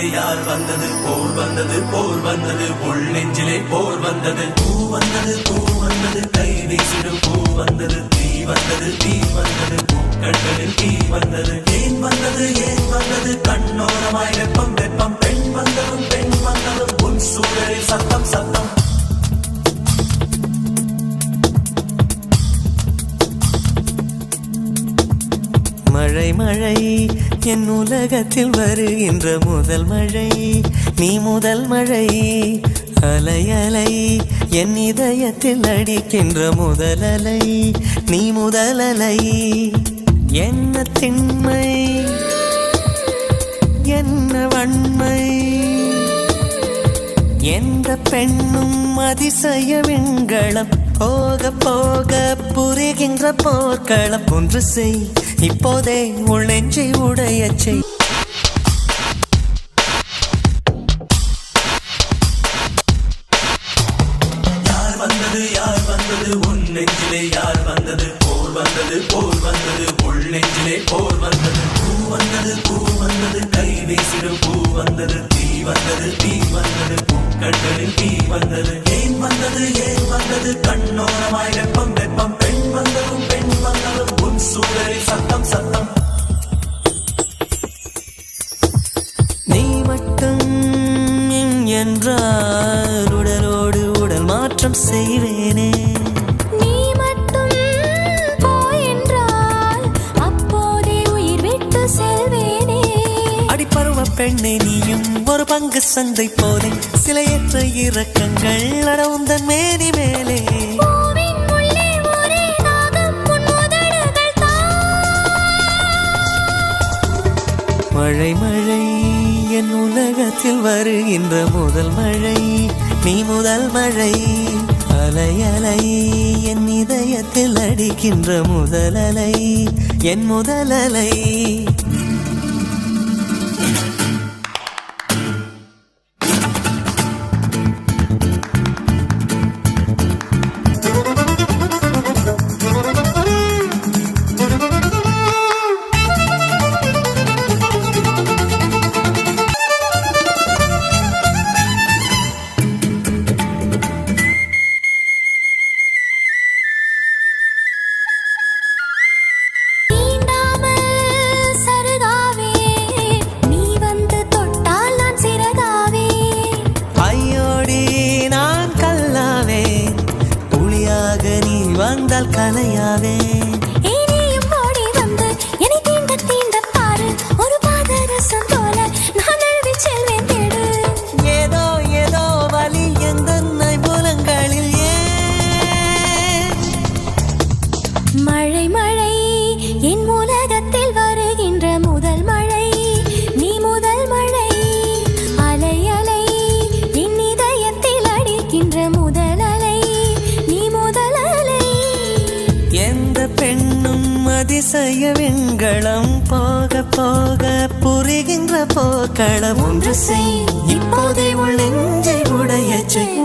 நெஞ்சிலே யார் வந்தது போர் வந்தது போர் வந்தது உள் நெஞ்சிலே போர் வந்தது பூ வந்தது கை வீசிடும் பூ வந்தது தீ வந்தது பூக்கண்களில் தீ வந்தது ஏன் வந்தது கண்ணோரமாய் வெப்பம் பெண் வந்ததும் உன் சூழலில் சத்தம் மழை என் உலகத்தில் வருகின்ற முதல் மழை நீ முதல் மழை அலை என் இதயத்தில் அடிக்கின்ற முதல் அலை நீ முதல் அலை என்ன திண்மை என்ன வன்மை எந்த பெண்ணும் அதிசய விண்களம் போக போக புரிகின்ற போர்க்களம் ஒன்று செய் இப்போதே உள் நெஞ்சை உடையச் செய் யார் வந்தது உன் நெஞ்சிலே யார் வந்தது போர் வந்தது உள் நெஞ்சிலே போர் வந்தது பூ வந்தது கை வீசிடும் பூ வந்தது தீ வந்தது பூக்கண்களில் தீ வந்தது ஏன் வந்தது கண்ணோரமாய் வெப்பம் பெண் வந்ததும் உன் சூழலில் சத்தம் நீ மட்டும் என்றால் உடலோடு உடல் மாற்றம் செய்வேனே நீ மட்டும் போ என்றால் அப்போதே உயிர் விட்டு செல்வேனே அடிப்பருவ பெண்ணே நீயும் ஒரு பங்கு சந்தை போலே சிலையற்ற இறக்கங்கள் அடவுந்தன் மேனி மேலே மழை என் உலகத்தில் வருகின்ற முதல் மழை நீ முதல் மழை அலை என் இதயத்தில் அடிக்கின்ற முதல் அலை என் முதல் அலை வந்தால் கலையாவே இனியும் ஓடி வந்து என்னை தீண்ட பாரு ஒரு பாதரசம் போல நான் எழுதி செல்வேன் தேடு ஏதோ வலி எந்தன்னை புலங்களில் மழை என் உலகத்தில் வருகின்ற முதல் மழை நீ முதல் மழை அலை என் இதயத்தில் அடிக்கின்ற முதல் அலை நீ முதல் அலை எந்த பெண்ணும் அதிசய விண்களம் போக போக புரிகின்ற போக்களம் ஒன்று செய் இப்போதே உள் நெஞ்சை உடையச் செய்